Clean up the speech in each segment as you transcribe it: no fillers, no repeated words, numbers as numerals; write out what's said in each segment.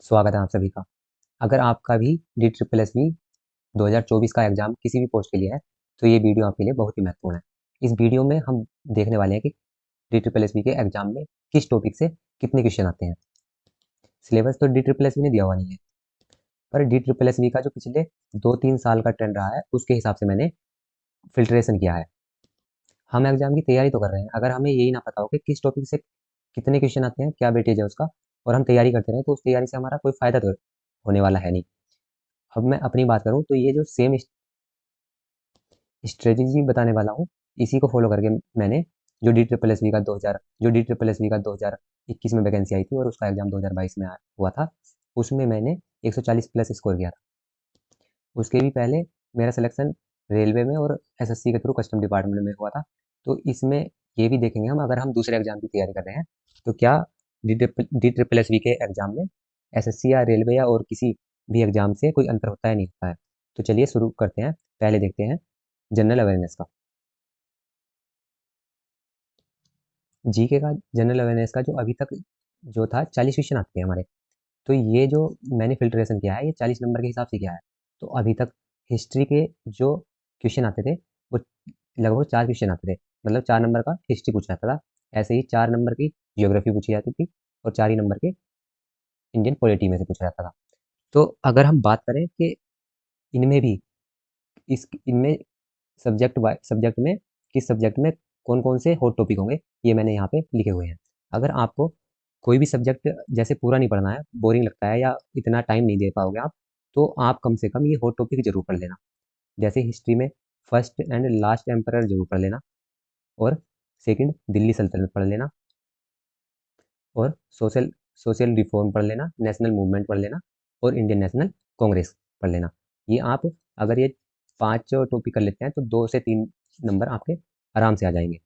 स्वागत है आप सभी का। अगर आपका भी डी ट्रिपल एस बी 2024 का एग्जाम किसी भी पोस्ट के लिए है तो ये वीडियो आपके लिए बहुत ही महत्वपूर्ण है। इस वीडियो में हम देखने वाले हैं कि डी ट्रिपल एस बी के एग्जाम में किस टॉपिक से कितने क्वेश्चन आते हैं। सिलेबस तो डी ट्रिपल एस बी ने दिया हुआ नहीं है, पर डी ट्रिपल एस बी का जो पिछले 2-3 साल का ट्रेंड रहा है उसके हिसाब से मैंने फिल्ट्रेशन किया है। हम एग्जाम की तैयारी तो कर रहे हैं, अगर हमें यही ना पता हो कि किस टॉपिक से कितने क्वेश्चन आते हैं, क्या वेटेज है उसका, और हम तैयारी करते रहे तो उस तैयारी से हमारा कोई फायदा तो होने वाला है नहीं। अब मैं अपनी बात करूँ तो ये जो सेम स्ट्रेटेजी बताने वाला हूँ, इसी को फॉलो करके मैंने जो डी ट्रिपल एस बी का 2021 में वैकेंसी आई थी और उसका एग्जाम 2022 में हुआ था, उसमें मैंने 140 प्लस स्कोर किया था। उसके भी पहले मेरा सिलेक्शन रेलवे में और एसएससी के थ्रू कस्टम डिपार्टमेंट में हुआ था। तो इसमें ये भी देखेंगे हम, अगर हम दूसरे एग्जाम की तैयारी कर रहे हैं तो क्या डी ट्रिपल एस बी के एग्जाम में एसएससी या रेलवे या और किसी भी एग्जाम से कोई अंतर होता है नहीं होता है। तो चलिए शुरू करते हैं। पहले देखते हैं जनरल अवेयरनेस का। जीके का जनरल अवेयरनेस का जो अभी तक जो था 40 क्वेश्चन आते हैं हमारे। तो ये जो मैंने फिल्ट्रेशन किया है ये 40 नंबर के हिसाब से किया है। तो अभी तक हिस्ट्री के जो क्वेश्चन आते थे वो लगभग 4 क्वेश्चन आते थे, मतलब 4 नंबर का हिस्ट्री पूछा जाता था। ऐसे ही 4 नंबर की ज्योग्राफी पूछी जाती थी और 4 ही नंबर के इंडियन पॉलिटी में से पूछा जाता था। तो अगर हम बात करें कि इनमें भी इस इनमें सब्जेक्ट में किस सब्जेक्ट में कौन कौन से हॉट टॉपिक होंगे, ये मैंने यहाँ पे लिखे हुए हैं। अगर आपको कोई भी सब्जेक्ट जैसे पूरा नहीं पढ़ना है, बोरिंग लगता है या इतना टाइम नहीं दे पाओगे आप, तो आप कम से कम ये हॉट टॉपिक जरूर पढ़ लेना। जैसे हिस्ट्री में फर्स्ट एंड लास्ट एम्परर जरूर पढ़ लेना, और सेकंड दिल्ली सल्तनत पढ़ लेना, और सोशल सोशल रिफॉर्म पढ़ लेना, नेशनल मूवमेंट पढ़ लेना, और इंडियन नेशनल कांग्रेस पढ़ लेना। ये आप अगर ये 5 टॉपिक कर लेते हैं तो 2 से 3 नंबर आपके आराम से आ जाएंगे।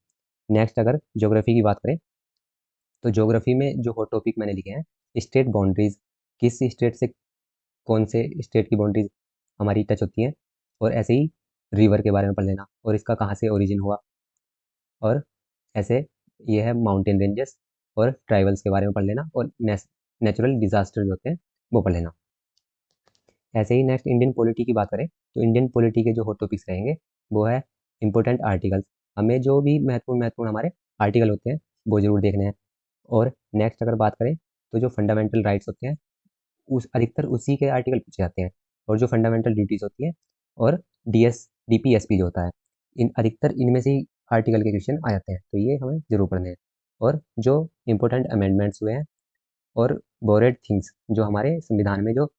नेक्स्ट अगर ज्योग्राफी की बात करें तो ज्योग्राफी में जो हॉट टॉपिक मैंने लिखे हैं, स्टेट बाउंड्रीज, किस स्टेट से कौन से स्टेट की बाउंड्रीज हमारी टच होती हैं, और ऐसे ही रिवर के बारे में पढ़ लेना और इसका कहाँ से ओरिजिन हुआ, और ऐसे ये है माउंटेन रेंजेस और ट्राइबल्स के बारे में पढ़ लेना, और नेचुरल डिजास्टर जो होते हैं वो पढ़ लेना। ऐसे ही नेक्स्ट इंडियन पॉलिटी की बात करें तो इंडियन पॉलिटी के जो हॉट टॉपिक्स रहेंगे वो है इंपॉर्टेंट आर्टिकल्स। हमें जो भी महत्वपूर्ण महत्वपूर्ण हमारे आर्टिकल होते हैं वो जरूर देखने हैं। और नेक्स्ट अगर बात करें तो जो फंडामेंटल राइट्स होते हैं उस अधिकतर उसी के आर्टिकल पूछे जाते हैं, और जो फंडामेंटल ड्यूटीज होती हैं और डीपीएसपी जो होता है, इन अधिकतर इनमें से ही आर्टिकल के क्वेश्चन आ जाते हैं, तो ये हमें जरूर पढ़ने हैं। और जो इम्पोर्टेंट अमेंडमेंट्स हुए हैं और बोरेड थिंग्स जो हमारे संविधान में जो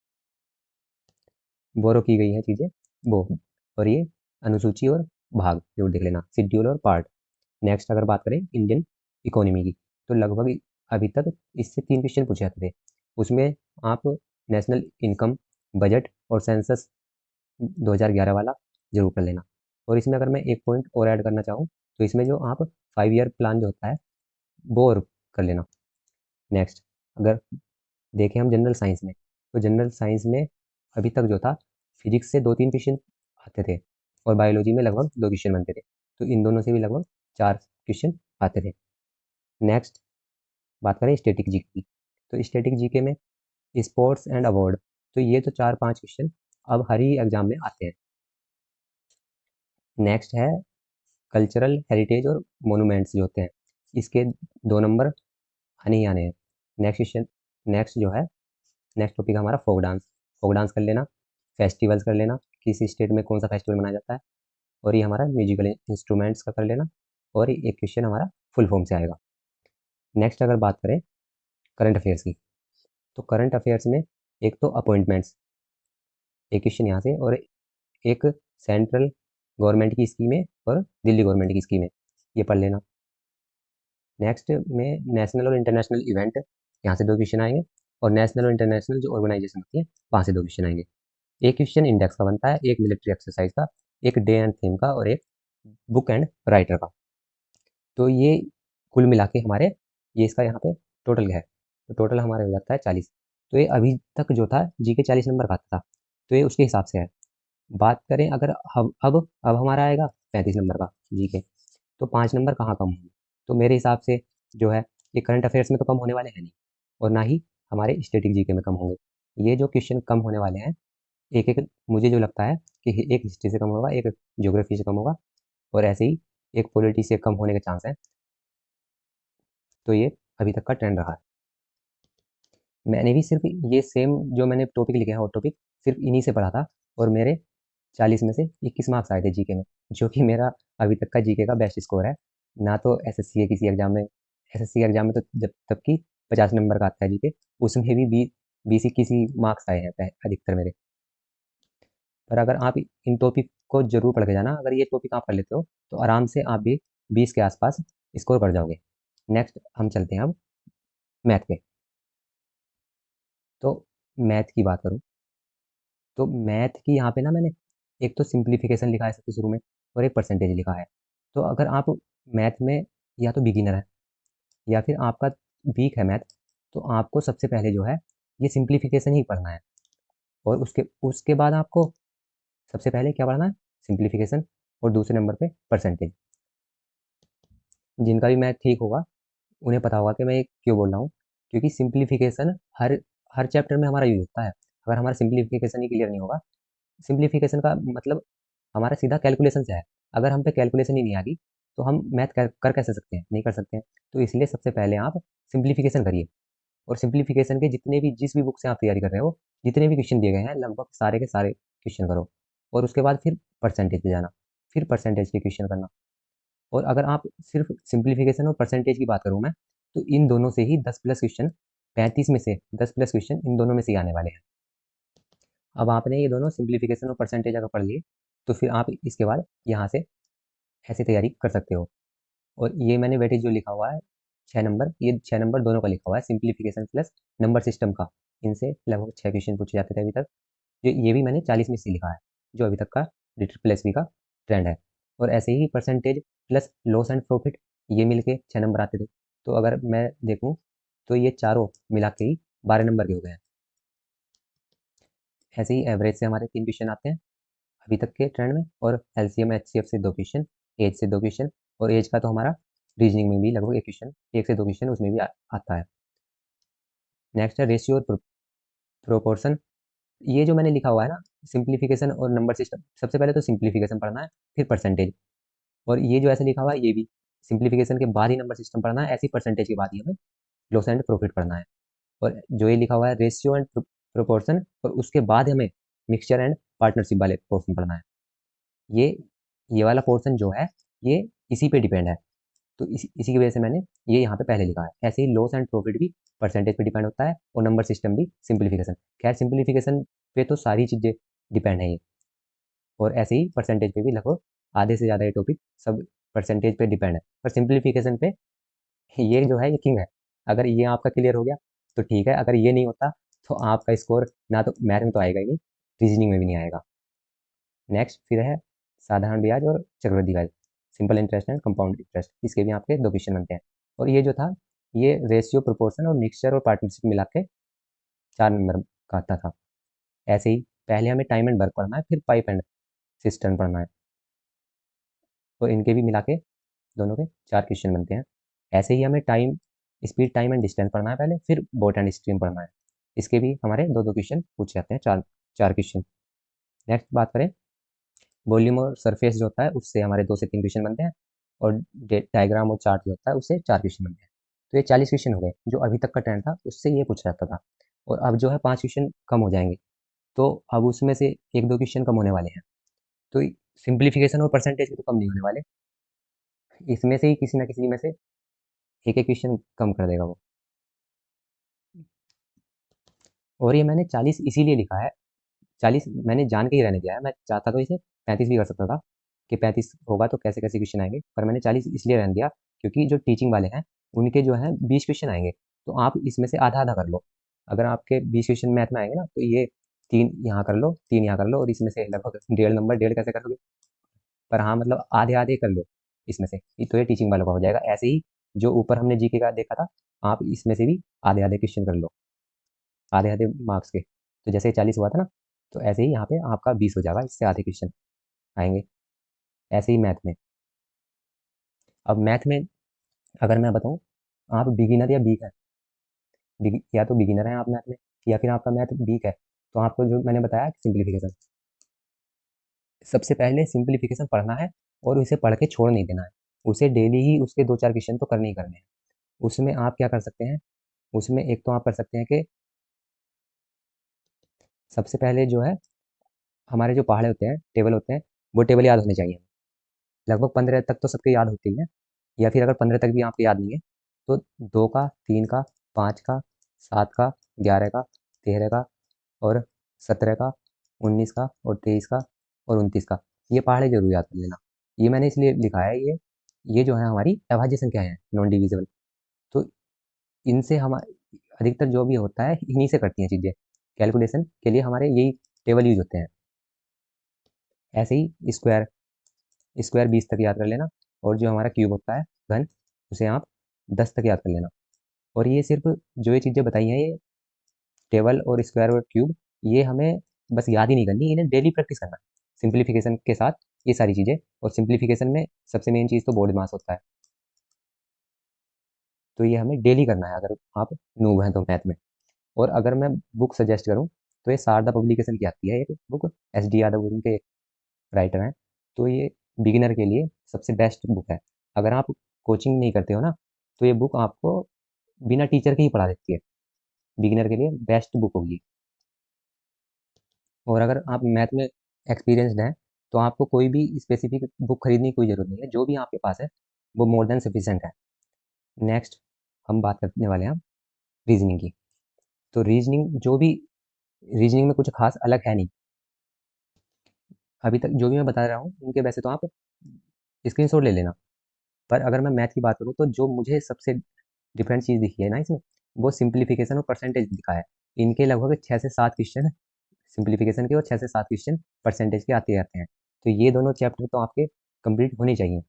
बोरो की गई हैं चीज़ें वो, और ये अनुसूची और भाग जरूर देख लेना, शेड्यूल और पार्ट। नेक्स्ट अगर बात करें इंडियन इकोनॉमी की तो लगभग अभी तक इससे 3 क्वेश्चन पूछे जाते थे। उसमें आप नेशनल इनकम, बजट और सेंसस 2011 वाला जरूर कर लेना। और इसमें अगर मैं एक पॉइंट और ऐड करना चाहूँ तो इसमें जो आप 5 ईयर प्लान जो होता है वो और कर लेना। नेक्स्ट अगर देखें हम जनरल साइंस में तो जनरल साइंस में अभी तक जो था फिजिक्स से 2-3 क्वेश्चन आते थे और बायोलॉजी में लगभग 2 क्वेश्चन बनते थे। तो इन दोनों से भी लगभग 4 क्वेश्चन आते थे। नेक्स्ट बात करें स्टैटिक जीके की तो स्टैटिक जीके में स्पोर्ट्स एंड अवार्ड, तो ये तो 4-5 क्वेश्चन अब हर ही एग्जाम में आते हैं। नेक्स्ट है कल्चरल हेरिटेज और मोनूमेंट्स जो होते हैं, इसके 2 नंबर आने ही आने हैं। नेक्स्ट क्वेश्चन, नेक्स्ट जो है नेक्स्ट टॉपिक हमारा फोक डांस। फोक डांस कर लेना, फेस्टिवल्स कर लेना, किसी स्टेट में कौन सा फेस्टिवल मनाया जाता है, और ये हमारा म्यूजिकल इंस्ट्रूमेंट्स का कर लेना, और एक क्वेश्चन हमारा फुल फॉर्म से आएगा। नेक्स्ट अगर बात करें करंट अफेयर्स की तो करंट अफेयर्स में एक तो अपॉइंटमेंट्स, एक क्वेश्चन यहाँ से, और एक सेंट्रल गवर्नमेंट की स्कीमें और दिल्ली गवर्नमेंट की स्कीमें, ये पढ़ लेना। नेक्स्ट में नेशनल और इंटरनेशनल इवेंट, यहाँ से 2 क्वेश्चन आएंगे, और नेशनल और इंटरनेशनल जो ऑर्गेनाइजेशन होती है वहाँ से 2 क्वेश्चन आएंगे। एक क्वेश्चन इंडेक्स का बनता है, एक मिलिट्री एक्सरसाइज का, एक डे एंड थीम का, और एक बुक एंड राइटर का। तो ये कुल मिला के हमारे ये इसका यहाँ पे टोटल है, तो टोटल हमारे हो जाता है 40। तो ये अभी तक जो था जीके 40 नंबर का आता था, तो ये उसके हिसाब से है। बात करें अगर अब हमारा आएगा 35 नंबर का जीके, तो 5 नंबर कहाँ कम होंगे, तो मेरे हिसाब से जो है ये करंट अफेयर्स में तो कम होने वाले हैं नहीं, और ना ही हमारे स्टैटिक जीके में कम होंगे। ये जो क्वेश्चन कम होने वाले हैं, एक-एक मुझे जो लगता है कि एक हिस्ट्री से कम होगा, एक ज्योग्राफी से कम होगा और ऐसे ही एक पॉलिटी से कम होने के चांस हैं। तो ये अभी तक का ट्रेंड रहा है। मैंने भी सिर्फ़ ये सेम जो मैंने टॉपिक लिखे हैं हॉट टॉपिक, सिर्फ़ इन्हीं से पढ़ा था और मेरे 40 में से 21 मार्क्स आए थे जीके में, जो कि मेरा अभी तक का जीके का बेस्ट स्कोर है। ना तो एसएससी के किसी एग्ज़ाम में, एसएससी के एग्ज़ाम में तो जब तक कि 50 नंबर का आता है जीके, उसमें भी 20-21 ही मार्क्स आए हैं अधिकतर मेरे। पर अगर आप इन टॉपिक को ज़रूर पढ़ के जाना, अगर ये टॉपिक आप कर लेते हो, तो आराम से आप भी 20 के आसपास स्कोर कर जाओगे। नेक्स्ट हम चलते हैं अब मैथ पे। तो मैथ की बात करूँ, तो मैथ की यहाँ पे ना मैंने एक तो सिंप्लीफिकेशन लिखा है सबसे शुरू में और एक परसेंटेज लिखा है। तो अगर आप मैथ में या तो बिगिनर है या फिर आपका वीक है मैथ, तो आपको सबसे पहले जो है ये सिंप्लीफिकेशन ही पढ़ना है और उसके उसके बाद आपको सबसे पहले क्या पढ़ना है? सिंप्लीफिकेशन और दूसरे नंबर पे परसेंटेज। जिनका भी मैथ ठीक होगा उन्हें पता होगा कि मैं ये क्यों बोल रहा हूँ, क्योंकि सिंप्लीफिकेशन हर हर चैप्टर में हमारा यूज होता है। अगर हमारा सिंप्लीफिकेशन ही क्लियर नहीं होगा, सिंप्लीफिकेशन का मतलब हमारा सीधा कैलकुलेशन से है। अगर हम पे कैलकुलेशन ही नहीं आ रही, तो हम मैथ कर कैसे सकते हैं? नहीं कर सकते हैं। तो इसलिए सबसे पहले आप सिंप्लीफिकेशन करिए और सिंप्लीफिकेशन के जितने भी जिस भी बुक से आप तैयारी कर रहे हो, जितने भी क्वेश्चन दिए गए हैं, लगभग सारे के सारे क्वेश्चन करो और उसके बाद फिर परसेंटेज पे जाना, फिर परसेंटेज के क्वेश्चन करना। और अगर आप सिर्फ सिंप्लीफिकेशन और परसेंटेज की बात करूँ मैं, तो इन दोनों से ही 10 प्लस क्वेश्चन, 35 में से 10 प्लस क्वेश्चन इन दोनों में से ही आने वाले हैं। अब आपने ये दोनों सिंप्लीफिकेशन और परसेंटेज अगर पढ़ लिए, तो फिर आप इसके बाद यहाँ से ऐसे तैयारी कर सकते हो। और ये मैंने वेटेज जो लिखा हुआ है 6 नंबर, ये 6 नंबर दोनों का लिखा हुआ है, सिंप्लीफिकेशन प्लस नंबर सिस्टम का। इनसे लगभग 6 क्वेश्चन पूछे जाते थे अभी तक। ये भी मैंने 40 में से लिखा है, जो अभी तक का DSSB का ट्रेंड है। और ऐसे ही percentage plus loss and profit, ये मिल के 6 नंबर आते थे। तो अगर मैं देखूँ, तो ये चारों मिला के ही 12 नंबर के हो गए हैं। ऐसे ही एवरेज से हमारे 3 क्वेश्चन आते हैं अभी तक के ट्रेंड में, और एलसीएम एचसीएफ से 2 क्वेश्चन, एज से 2 क्वेश्चन, और एज का तो हमारा रीजनिंग में भी लगभग 1 क्वेश्चन, 1 से 2 क्वेश्चन उसमें भी आता है। नेक्स्ट है रेशियो और प्रोपोर्शन। ये जो मैंने लिखा हुआ है ना, सिंप्लीफिकेशन और नंबर सिस्टम, सबसे पहले तो सिंप्लीफिकेशन पढ़ना है, फिर परसेंटेज। और ये जो ऐसे लिखा हुआ है, ये भी सिंप्लीफिकेशन के बाद ही नंबर सिस्टम पढ़ना है, ऐसी परसेंटेज के बाद ही हमें लॉस एंड प्रॉफिट पढ़ना है। और जो ये लिखा हुआ है रेशियो एंड प्रोपोर्शन, और उसके बाद हमें मिक्सचर एंड पार्टनरशिप वाले पोर्शन पढ़ना है। ये ये वाला पोर्शन जो है, ये इसी पे डिपेंड है। तो इसी की वजह से मैंने ये यहाँ पे पहले लिखा है। ऐसे ही लॉस एंड प्रॉफिट भी परसेंटेज पे डिपेंड होता है और नंबर सिस्टम भी सिंप्लीफिकेशन। खैर सिंप्लीफिकेशन पे तो सारी चीज़ें डिपेंड है ये, और ऐसे ही परसेंटेज पे भी लगभग आधे से ज़्यादा ये टॉपिक सब परसेंटेज पे डिपेंड है। पर सिंप्लीफिकेशन पे ये जो है ये किंग है। अगर ये आपका क्लियर हो गया तो ठीक है, अगर ये नहीं होता तो आपका स्कोर ना तो मैथ में तो आएगा ही नहीं, रीजनिंग में भी नहीं आएगा। नेक्स्ट फिर है साधारण ब्याज और चक्रवृद्धि ब्याज, simple interest and compound interest. इसके भी आपके 2 क्वेश्चन बनते हैं। और ये जो था, ये रेशियो, प्रोपोर्शन और मिक्सचर और पार्टनरशिप मिला के 4 नंबर का आता था। ऐसे ही पहले हमें टाइम एंड वर्क पढ़ना है, फिर पाइप एंड सिस्टम पढ़ना है। तो इनके भी मिला के दोनों के 4 क्वेश्चन बनते हैं। ऐसे ही हमें time, speed, time and distance पढ़ना है पहले, फिर बोट एंड स्ट्रीम पढ़ना है। इसके भी हमारे 2-2 क्वेश्चन पूछे जाते हैं, 4 क्वेश्चन। नेक्स्ट बात करें, वॉल्यूम और सरफेस जो होता है उससे हमारे 2 से 3 क्वेश्चन बनते हैं, और डायग्राम और चार्ट जो होता है उससे 4 क्वेश्चन बनते हैं। तो ये 40 क्वेश्चन हो गए, जो अभी तक का ट्रेंड था उससे ये पूछा जाता था। और अब जो है 5 क्वेश्चन कम हो जाएंगे, तो अब उसमें से 1-2 क्वेश्चन कम होने वाले हैं। तो सिंप्लीफिकेशन और परसेंटेज के तो कम नहीं होने वाले, इसमें से ही किसी ना किसी में से एक एक क्वेश्चन कम कर देगा वो। और ये मैंने 40 इसीलिए लिखा है, 40 मैंने जान के ही रहने दिया है। मैं चाहता तो इसे 35 भी कर सकता था, कि 35 होगा तो कैसे कैसे क्वेश्चन आएंगे, पर मैंने 40 इसलिए रहने दिया क्योंकि जो टीचिंग वाले हैं उनके जो है 20 क्वेश्चन आएंगे, तो आप इसमें से आधा आधा कर लो। अगर आपके 20 क्वेश्चन मैथ में आएंगे ना, तो ये 3 यहाँ कर लो, 3 यहाँ कर लो, और इसमें से लगभग 1.5 नंबर, 1.5 कैसे करोगे? पर हाँ मतलब आधे आधे कर लो इसमें से, तो ये टीचिंग वालों का हो जाएगा। ऐसे ही जो ऊपर हमने जीके का देखा था, आप इसमें से भी आधे आधे क्वेश्चन कर लो, आधे आधे मार्क्स के। तो जैसे 40 हुआ था ना, तो ऐसे ही यहाँ पे आपका 20 हो जाएगा, इससे आधे क्वेश्चन आएंगे। ऐसे ही मैथ में, अब मैथ में अगर मैं बताऊँ, आप बिगिनर या वीक है, या तो बिगिनर हैं आप मैथ में, या फिर आपका मैथ वीक है, तो आपको जो मैंने बताया सिंप्लीफिकेशन, सबसे पहले सिंप्लीफिकेशन पढ़ना है और उसे पढ़ के छोड़ नहीं देना है। उसे डेली ही उसके 2-4 क्वेश्चन तो करने ही करने हैं। उसमें आप क्या कर सकते हैं, उसमें एक तो आप कर सकते हैं कि सबसे पहले जो है हमारे जो पहाड़े होते हैं, टेबल होते हैं, वो टेबल याद होने चाहिए। लगभग 15 तक तो सबके याद होते ही हैं, या फिर अगर 15 तक भी आपको याद नहीं है तो 2 का, 3 का, 5 का, 7 का, 11 का, 13 का और 17 का, 19 का और 23 का और 29 का, ये पहाड़े जरूर याद कर लेना। ये मैंने इसलिए लिखा है, ये जो है हमारी अभाज्य संख्या है, नॉन डिविजिबल। तो इनसे हम अधिकतर जो भी होता है इन्हीं से करती हैं चीज़ें, कैलकुलेशन के लिए हमारे यही टेबल यूज होते हैं। ऐसे ही स्क्वायर, स्क्वायर 20 तक याद कर लेना, और जो हमारा क्यूब होता है घन, उसे आप 10 तक याद कर लेना। और ये सिर्फ जो ये चीज़ें बताई हैं, ये टेबल और स्क्वायर और क्यूब, ये हमें बस याद ही नहीं करनी, इन्हें डेली प्रैक्टिस करना है सिंप्लीफिकेशन के साथ, ये सारी चीज़ें। और सिंप्लीफिकेशन में सबसे मेन चीज़ तो बोर्ड मास होता है, तो ये हमें डेली करना है अगर आप नूब हैं तो मैथ में। और अगर मैं बुक सजेस्ट करूँ तो ये शारदा पब्लिकेशन की आती है एक बुक, एस डी यादव उनके राइटर हैं। तो ये बिगिनर के लिए सबसे बेस्ट बुक है। अगर आप कोचिंग नहीं करते हो ना, तो ये बुक आपको बिना टीचर के ही पढ़ा देती है, बिगिनर के लिए बेस्ट बुक होगी। और अगर आप मैथ में एक्सपीरियंसड हैं तो आपको कोई भी स्पेसिफिक बुक खरीदने की कोई ज़रूरत नहीं है, जो भी आपके पास है वो मोर देन सफिशिएंट है। नेक्स्ट हम बात करने वाले हैं रीजनिंग की। तो रीजनिंग जो भी, रीजनिंग में कुछ खास अलग है नहीं, अभी तक जो भी मैं बता रहा हूँ उनके वैसे तो आप स्क्रीनशॉट ले लेना। पर अगर मैं मैथ की बात करूँ तो जो मुझे सबसे डिफरेंट चीज़ दिखी है ना इसमें, वो सिंप्लीफिकेशन और परसेंटेज दिखा है। इनके लगभग 6 से 7 क्वेश्चन सिंप्लीफिकेशन के और 6 से 7 क्वेश्चन परसेंटेज के आते रहते हैं। तो ये दोनों चैप्टर तो आपके कंप्लीट होने चाहिए।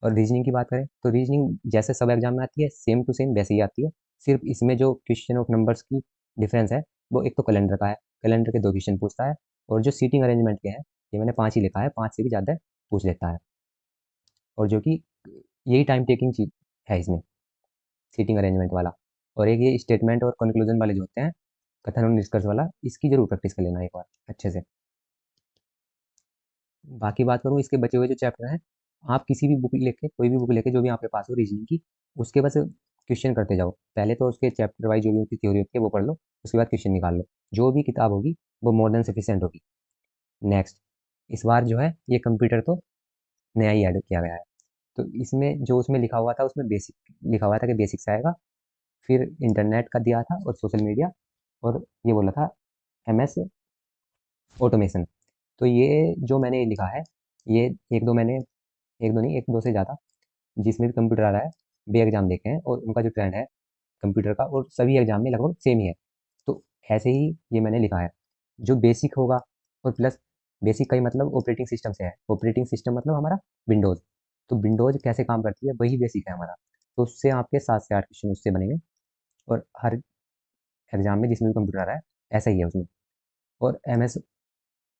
और रीजनिंग की बात करें तो रीजनिंग जैसे सब एग्जाम में आती है, सेम टू सेम वैसे ही आती है। सिर्फ इसमें जो क्वेश्चन ऑफ नंबर्स की डिफरेंस है, वो एक तो कैलेंडर का है, कैलेंडर के 2 क्वेश्चन पूछता है, और जो सीटिंग अरेंजमेंट के हैं, ये मैंने 5 ही लिखा है, 5 से भी ज़्यादा पूछ लेता है। और जो कि यही टाइम टेकिंग चीज है इसमें, सीटिंग अरेंजमेंट वाला। और एक ये स्टेटमेंट और कंक्लूजन वाले जो होते हैं, कथन और निष्कर्ष वाला, इसकी जरूर प्रैक्टिस कर लेना एक बार अच्छे से। बाकी बात करूँ इसके बचे हुए जो चैप्टर हैं, आप किसी भी बुक लेके, कोई भी बुक लेके जो भी आपके पास हो रीजनिंग की, उसके बस क्वेश्चन करते जाओ। पहले तो उसके चैप्टर वाइज जो भी उनकी थ्योरी होती है वो पढ़ लो, उसके बाद क्वेश्चन निकाल लो। जो भी किताब होगी वो मोर देन सफिशिएंट होगी। नेक्स्ट, इस बार जो है ये कंप्यूटर तो नया ही ऐड किया गया है। तो इसमें जो उसमें लिखा हुआ था, उसमें बेसिक लिखा हुआ था कि बेसिक्स आएगा, फिर इंटरनेट का दिया था और सोशल मीडिया, और ये बोला था एमएस ऑटोमेशन। तो ये जो मैंने लिखा है, ये एक दो मैंने, एक दो नहीं, एक दो से ज़्यादा जिसमें भी कंप्यूटर आ रहा है वे एग्जाम देखे हैं, और उनका जो ट्रेंड है कंप्यूटर का, और सभी एग्जाम में लगभग सेम ही है। तो ऐसे ही ये मैंने लिखा है, जो बेसिक होगा, और प्लस बेसिक का ही मतलब ऑपरेटिंग सिस्टम से है, ऑपरेटिंग सिस्टम मतलब हमारा विंडोज़। तो विंडोज़ कैसे काम करती है वही बेसिक है हमारा। तो उससे आपके 7 से 8 क्वेश्चन उससे बनेंगे, और हर एग्जाम में जिसमें भी कंप्यूटर आ रहा है ऐसा ही है उसमें। और एमएस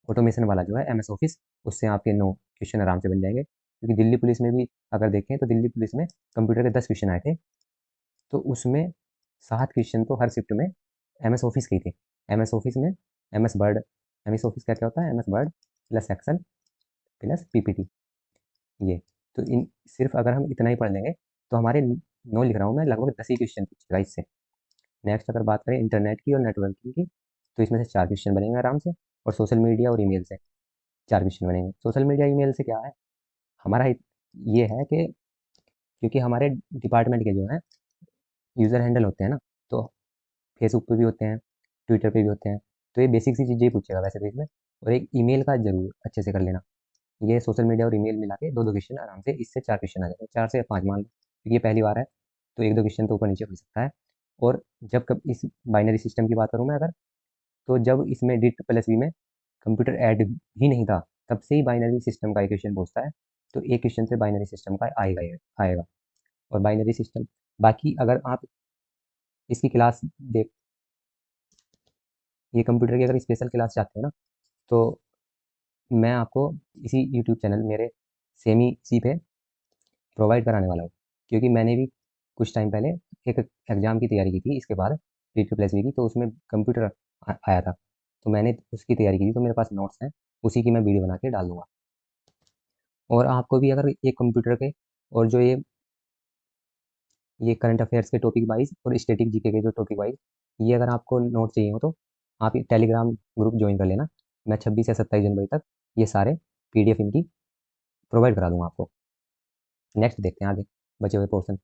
ऑटोमेशन वाला जो है एमएस ऑफिस, उससे आपके 9 क्वेश्चन आराम से बन जाएंगे, क्योंकि दिल्ली पुलिस में भी अगर देखें तो दिल्ली पुलिस में कंप्यूटर के 10 क्वेश्चन आए थे, तो उसमें 7 क्वेश्चन तो हर शिफ्ट में एमएस ऑफिस के ही थे। एमएस ऑफिस में एमएस वर्ड, एमएस ऑफिस क्या क्या होता है, MS word plus excel plus PPT, ये। तो इन सिर्फ अगर हम इतना ही पढ़ लेंगे तो हमारे 9 लिख रहा हूँ मैं, लगभग 10 ही क्वेश्चन पूछेगा इससे। नेक्स्ट अगर बात करें इंटरनेट की और नेटवर्किंग की, तो इसमें से 4 क्वेश्चन बनेंगे आराम से। और सोशल मीडिया और ईमेल से 4 क्वेश्चन बनेंगे। सोशल मीडिया ईमेल से क्या है हमारा, ये है कि क्योंकि हमारे डिपार्टमेंट के जो हैं यूज़र हैंडल होते हैं ना, तो फेसबुक पे भी होते हैं, ट्विटर पे भी होते हैं, तो ये बेसिक सी चीज़ें ही पूछेगा वैसे तो इसमें। और एक ईमेल का जरूर अच्छे से कर लेना। ये सोशल मीडिया और ईमेल मिला के 2-2 क्वेश्चन आराम से, इससे 4 क्वेश्चन आ जाते हैं, 4 से 5 मान लो, क्योंकि ये पहली बार है तो 1-2 क्वेश्चन तो ऊपर नीचे हो सकता है। और जब कब इस बाइनरी सिस्टम की बात करूँ मैं अगर, तो जब इसमें डिट प्लस बी में कंप्यूटर ऐड ही नहीं था, तब से ही बाइनरी सिस्टम का एक क्वेश्चन पूछता है। तो एक क्वेश्चन से बाइनरी सिस्टम का आएगा ही आएगा। और बाइनरी सिस्टम, बाकी अगर आप इसकी क्लास देख, ये कंप्यूटर की अगर स्पेशल क्लास चाहते हो ना, तो मैं आपको इसी यूट्यूब चैनल मेरे सेमी सी पे प्रोवाइड कराने वाला हूँ। क्योंकि मैंने भी कुछ टाइम पहले एक एग्ज़ाम की तैयारी की थी इसके बाद, प्लस बी की, तो उसमें कंप्यूटर आया था, तो मैंने उसकी तैयारी की थी, तो मेरे पास नोट्स हैं, उसी की मैं वीडियो बना के डाल दूंगा। और आपको भी अगर ये कंप्यूटर के और जो ये करंट अफेयर्स के टॉपिक वाइज और स्टैटिक जीके के जो टॉपिक वाइज, ये अगर आपको नोट चाहिए हो तो आप ये टेलीग्राम ग्रुप ज्वाइन कर लेना। मैं 26 या 27 जनवरी तक ये सारे पीडीएफ इनकी प्रोवाइड करा दूंगा आपको। नेक्स्ट देखते हैं आगे बचे हुए पोर्शन।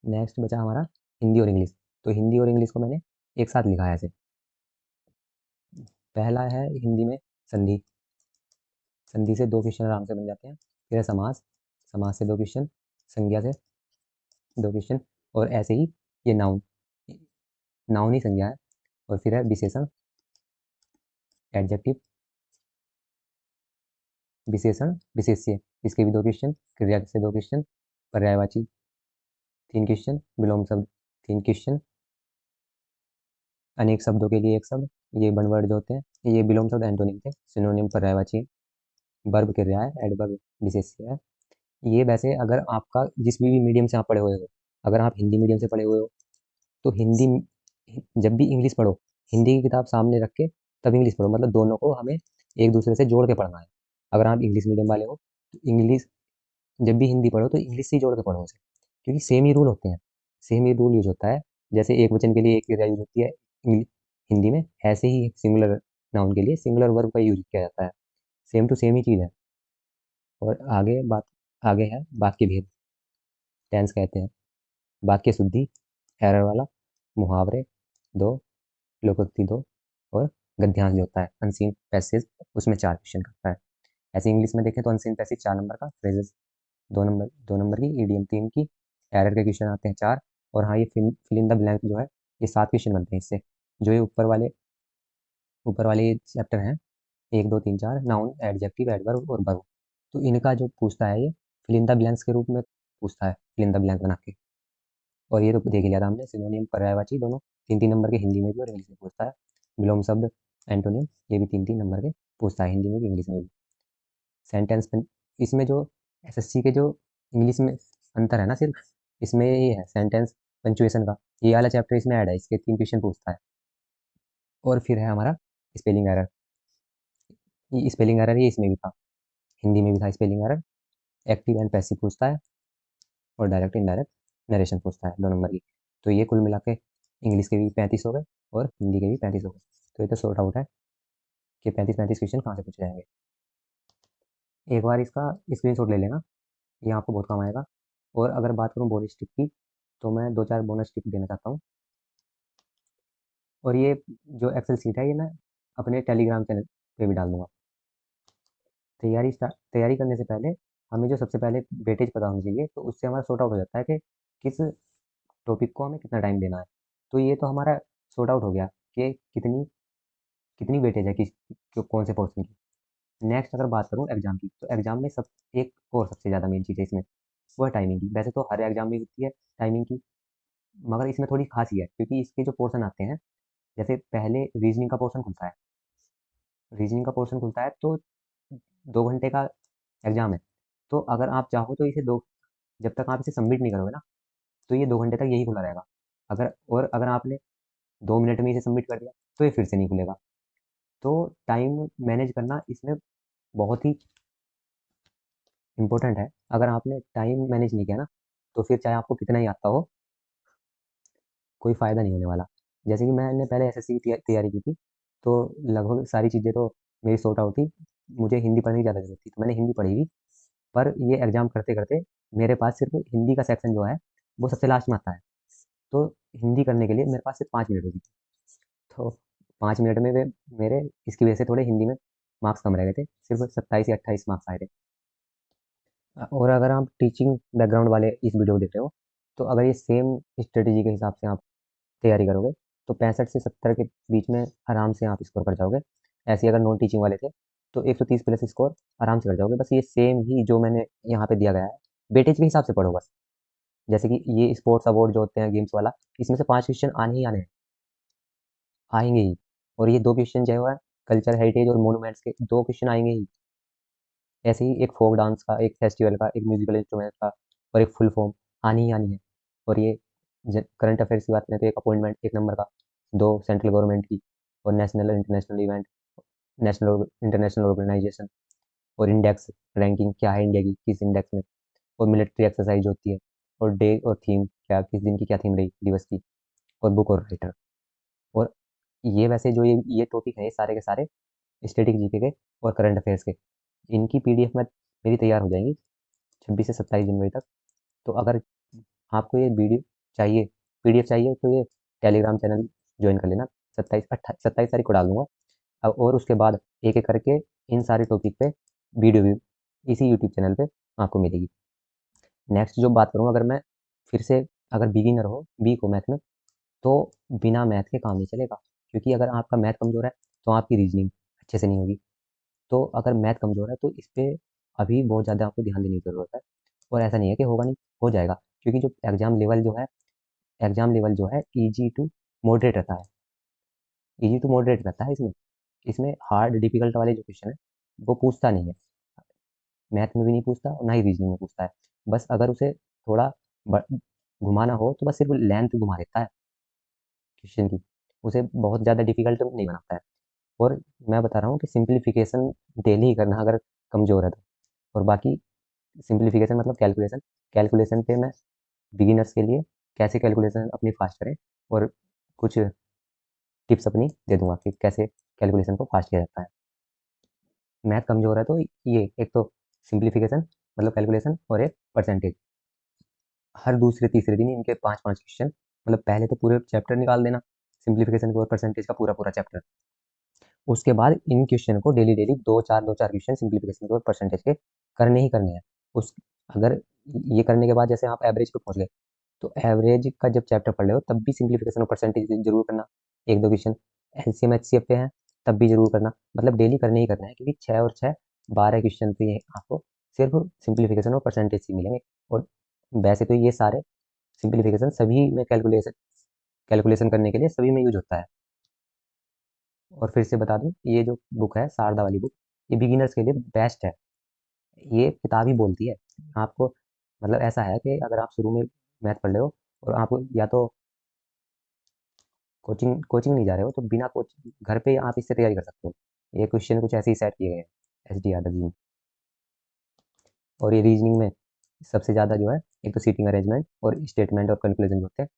नेक्स्ट बचा हमारा हिंदी और इंग्लिश। तो हिंदी और इंग्लिश को मैंने एक साथ लिखा है ऐसे। पहला है हिंदी में संधि। संधि से 2 क्वेश्चन आराम से बन जाते हैं। फिर है समास। समास से 2 क्वेश्चन। संज्ञा से 2 क्वेश्चन। और ऐसे ही ये नाउन। नाउन ही संज्ञा है। और फिर है विशेषण, एडजेक्टिव, विशेषण, विशेष्य, इसके भी 2 क्वेश्चन। क्रिया से 2 क्वेश्चन। पर्यायवाची 3 क्वेश्चन। विलोम शब्द 3 क्वेश्चन। अनेक शब्दों के लिए एक शब्द, ये वन वर्ड जो होते हैं, ये विलोम शब्द एंटोनिम थे। सिनोनिम पर्यायवाची, वर्ब क्रिया है, एडवर्ब विशेष्य है। ये वैसे अगर आपका जिस भी मीडियम से आप पढ़े हुए हो, अगर आप हिंदी मीडियम से पढ़े हुए हो तो हिंदी, जब भी इंग्लिश पढ़ो, हिंदी की किताब सामने रख के तब इंग्लिश पढ़ो, मतलब दोनों को हमें एक दूसरे से जोड़ के पढ़ना है। अगर आप इंग्लिश मीडियम वाले हो तो इंग्लिश, जब भी हिंदी पढ़ो तो इंग्लिश से ही जोड़ के पढ़ो उसे, क्योंकि सेम ही रूल होते हैं। सेम ही रूल यूज होता है। जैसे एक वचन के लिए एक क्रिया यूज होती है हिंदी में, ऐसे ही सिंगुलर नाउन के लिए सिंगुलर वर्ब का यूज किया जाता है। सेम टू सेम ही चीज़ है। और आगे है वाक्य भेद, टेंस कहते हैं। वाक्य शुद्धि, एरर वाला, मुहावरे 2, लोकोक्ति 2, और गद्यांश जो होता है अनसीन पैसेज, उसमें 4 क्वेश्चन करता है। ऐसे इंग्लिश में देखें तो अनसीन पैसेज 4 नंबर का, फ्रेजेस 2 नंबर की, ईडीएम 3 की, एरर के क्वेश्चन आते हैं 4। और हाँ, ये फिल इन द ब्लैंक जो है, ये 7 क्वेश्चन बनते हैं इससे। जो ये ऊपर वाले ये चैप्टर हैं, 1 2 3 4, नाउन, एडजेक्टिव, एडवर्ब और वर्ब, तो इनका जो पूछता है ये फिल इन द ब्लैंक्स के रूप में पूछता है, फिल इन द ब्लैंक बना के। और ये तो देख लिया था हमने, सिनोनियम पर्यायवाची दोनों 3 3 नंबर के हिंदी में भी और इंग्लिश में पूछता है। विलोम शब्द, एंटोनियम, ये भी 3 3 नंबर के पूछता है हिंदी में भी इंग्लिश में भी। सेंटेंस, इसमें जो एसएससी के जो इंग्लिश में अंतर है ना, सिर्फ इसमें ये है सेंटेंस पंचुएशन का, ये वाला चैप्टर इसमें ऐड है, इसके 3 क्वेश्चन पूछता है। और फिर है हमारा स्पेलिंग एरर। ये स्पेलिंग एरर ये इसमें भी था, हिंदी में भी था spelling error. Active and passive पूछता है, और डायरेक्ट इनडायरेक्ट नरेशन पूछता है 2 नंबर की। तो ये कुल मिला के इंग्लिश के भी 35 हो गए और हिंदी के भी 35 हो गए। तो ये तो सॉर्ट आउट है कि 35 35 क्वेश्चन कहाँ से पूछे जाएंगे। एक बार इसका स्क्रीनशॉट ले लेना, ये आपको बहुत काम आएगा। और अगर बात करूँ बोनस टिप की, तो मैं 2 4 बोनस टिप देना चाहता हूँ। और ये जो एक्सेल सीट है, ये मैं अपने टेलीग्राम चैनल पे भी डाल दूंगा। तैयारी करने से पहले हमें जो सबसे पहले वेटेज पता होनी चाहिए, तो उससे हमारा सॉर्ट आउट हो जाता है कि किस टॉपिक को हमें कितना टाइम देना है। तो ये तो हमारा सॉर्ट आउट हो गया कि कितनी कितनी वेटेज है कौन से पोर्शन की। नेक्स्ट अगर बात करूँ एग्जाम की, तो एग्जाम में सब एक और सबसे ज़्यादा मेन चीज़ है इसमें, वो है टाइमिंग की। वैसे तो हर एग्जाम में होती है टाइमिंग की, मगर इसमें थोड़ी खास ही है, क्योंकि इसके जो पोर्शन आते हैं, जैसे पहले रीजनिंग का पोर्शन खुलता है। रीजनिंग का पोर्शन खुलता है तो 2 घंटे का एग्जाम है। तो अगर आप चाहो तो इसे दो, जब तक आप इसे सबमिट नहीं करोगे ना, तो ये 2 घंटे तक यही खुला रहेगा। अगर आपने 2 मिनट में इसे सबमिट कर दिया, तो ये फिर से नहीं खुलेगा। तो टाइम मैनेज करना इसमें बहुत ही इंपॉर्टेंट है। अगर आपने टाइम मैनेज नहीं किया ना, तो फिर चाहे आपको कितना ही आता हो, कोई फ़ायदा नहीं होने वाला। जैसे कि मैंने पहले एसएससी की तैयारी की थी, तो लगभग सारी चीज़ें तो मेरी सॉर्ट आउट थी। मुझे हिंदी पढ़ने की ज़्यादा ज़रूरत थी, तो मैंने हिंदी पढ़ी भी। पर ये एग्ज़ाम करते-करते मेरे पास सिर्फ़ हिंदी का सेक्शन जो है, वो सबसे लास्ट में आता है। तो हिंदी करने के लिए मेरे पास सिर्फ 5 मिनट बची थी। तो 5 मिनट में वे मेरे इसकी वजह से थोड़े हिंदी में मार्क्स कम रह गए थे, सिर्फ 27 या 28 मार्क्स आए थे। और अगर आप टीचिंग बैकग्राउंड वाले इस वीडियो को देख रहे हो, तो अगर ये सेम स्ट्रेटेजी के हिसाब से आप तैयारी करोगे, तो 65 से 70 के बीच में आराम से आप स्कोर कर जाओगे। ऐसे ही अगर नॉन टीचिंग वाले थे, तो 130 प्लस स्कोर आराम से कर जाओगे। बस ये सेम ही जो मैंने यहाँ पे दिया गया है, वेटेज के हिसाब से पढ़ो बस। जैसे कि ये स्पोर्ट्स अवार्ड जो होते हैं गेम्स वाला, इसमें से 5 क्वेश्चन आने ही आने हैं, आएंगे ही। और ये 2 क्वेश्चन जो है कल्चर हेरिटेज और मोनूमेंट्स के, 2 क्वेश्चन आएंगे ही। ऐसे ही एक फोक डांस का, एक फेस्टिवल का, एक म्यूजिकल इंस्ट्रूमेंट का, और एक फुल फॉर्म आनी ही आनी है। और ये करंट अफेयर्स की बात करें तो एक अपॉइंटमेंट एक नंबर का, दो सेंट्रल गवर्नमेंट की, और नेशनल और इंटरनेशनल इवेंट, नेशनल और इंटरनेशनल ऑर्गेनाइजेशन, और इंडेक्स रैंकिंग क्या है इंडिया की किस इंडेक्स में, और मिलिट्री एक्सरसाइज होती है, और डे और थीम क्या किस दिन की क्या थीम रही दिवस की, और बुक और राइटर। और ये वैसे जो ये टॉपिक है ये सारे के सारे स्टैटिक जीके के और करंट अफेयर्स के, इनकी पीडीएफ में मेरी तैयार हो जाएंगी 26 से 27 जनवरी तक। तो अगर आपको ये वीडियो चाहिए, पीडीएफ चाहिए, तो ये टेलीग्राम चैनल ज्वाइन कर लेना। 27 तारीख को डाल दूंगा। अब और उसके बाद एक एक करके इन सारे टॉपिक पे वीडियो भी इसी यूट्यूब चैनल पे आपको मिलेगी। नेक्स्ट जो बात करूँ, अगर मैं फिर से, अगर बिगिनर हो वीक हो मैथ में, तो बिना मैथ के काम नहीं चलेगा, क्योंकि अगर आपका मैथ कमज़ोर है तो आपकी रीजनिंग अच्छे से नहीं होगी। तो अगर मैथ कमज़ोर है तो इस पे अभी बहुत ज़्यादा आपको ध्यान देने की ज़रूरत है। और ऐसा नहीं है कि होगा नहीं, हो जाएगा, क्योंकि जो एग्ज़ाम लेवल जो है ईजी टू मॉडरेट रहता है। ईजी टू मॉडरेट रहता है इसमें। इसमें हार्ड डिफिकल्ट वाले जो क्वेश्चन है वो पूछता नहीं है, मैथ में भी नहीं पूछता और ना ही रीजनिंग में पूछता है। बस अगर उसे थोड़ा घुमाना हो तो बस सिर्फ लेंथ घुमा देता है क्वेश्चन की, उसे बहुत ज़्यादा डिफिकल्ट नहीं बनाता है। और मैं बता रहा हूँ कि सिंप्लीफिकेशन डेली ही करना अगर कमज़ोर है तो। और बाकी सिंप्लीफिकेशन मतलब कैलकुलेशन, कैलकुलेशन पे मैं बिगिनर्स के लिए कैसे कैलकुलेशन अपनी फास्ट करें और कुछ टिप्स अपनी दे दूंगा कि कैसे कैलकुलेशन को फास्ट किया जाता है। मैथ कमज़ोर है तो ये एक तो सिंप्लीफिकेशन मतलब कैलकुलेशन, और एक परसेंटेज। हर दूसरे तीसरे दिन इनके 5-5 क्वेश्चन, मतलब पहले तो पूरे चैप्टर निकाल देना सिंप्लीफिकेशन के और परसेंटेज का पूरा पूरा चैप्टर। उसके बाद इन क्वेश्चन को डेली डेली दो चार क्वेश्चन सिंप्लीफिकेशन के और परसेंटेज के करने ही करने हैं। उस अगर ये करने के बाद जैसे आप एवरेज पे पहुंच गए, तो एवरेज का जब चैप्टर पढ़ रहे हो तब भी सिंप्लीफिकेशन और परसेंटेज जरूर करना। एक दो क्वेश्चन एलसीएम एचसीएफ पे हैं तब भी जरूर करना, मतलब डेली करने ही करना है, क्योंकि 6 और 6 12 क्वेश्चन तो ये आपको सिर्फ सिंप्लीफिकेशन और परसेंटेज ही मिलेंगे। और वैसे तो ये सारे सिंप्लीफिकेशन सभी में कैलकुलेशन कैलकुलेशन करने के लिए सभी में यूज होता है। और फिर से बता दूं, ये जो बुक है शारदा वाली बुक, ये बिगिनर्स के लिए बेस्ट है। ये किताब ही बोलती है आपको, मतलब ऐसा है कि अगर आप शुरू में मैथ पढ़ रहे हो और आप या तो कोचिंग कोचिंग नहीं जा रहे हो, तो बिना कोचिंग घर पे आप इससे तैयारी कर सकते हो। ये क्वेश्चन कुछ ऐसे ही सेट किए गए हैं एस डी यादव जी ने। और ये रीजनिंग में सबसे ज़्यादा जो है, एक तो सीटिंग अरेंजमेंट और स्टेटमेंट और कंक्लूजन जो होते हैं,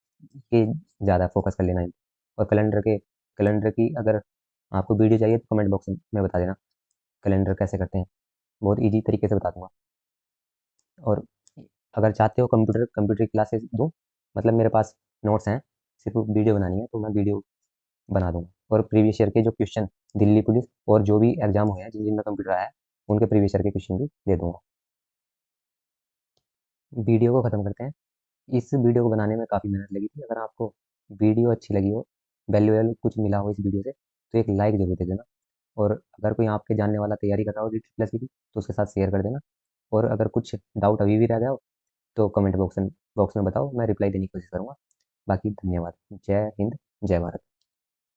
ये ज़्यादा फोकस कर लेना है। और कैलेंडर की अगर आपको वीडियो चाहिए तो कमेंट बॉक्स में बता देना कैलेंडर कैसे करते हैं, बहुत ईजी तरीके से बता दूंगा। और अगर चाहते हो कंप्यूटर क्लासेस दूँ, मतलब मेरे पास नोट्स हैं, सिर्फ वीडियो बनानी है तो मैं वीडियो बना दूंगा। और प्रीवियस ईयर के जो क्वेश्चन दिल्ली पुलिस और जो भी एग्जाम हुए हैं जिन जिनमें कंप्यूटर आया है, उनके प्रीवियस ईयर के क्वेश्चन भी दे दूंगा। वीडियो को ख़त्म करते हैं। इस वीडियो को बनाने में काफ़ी मेहनत लगी थी। अगर आपको वीडियो अच्छी लगी हो, वैल्यूएबल कुछ मिला हो इस वीडियो से, तो एक लाइक ज़रूर दे देना। और अगर कोई आपके जानने वाला तैयारी कर रहा हो डी प्लस की, तो उसके साथ शेयर कर देना। और अगर कुछ डाउट अभी भी रह गया हो तो कमेंट बॉक्स में बताओ, मैं रिप्लाई देने की कोशिश करूँगा। बाकी धन्यवाद। जय हिंद, जय भारत।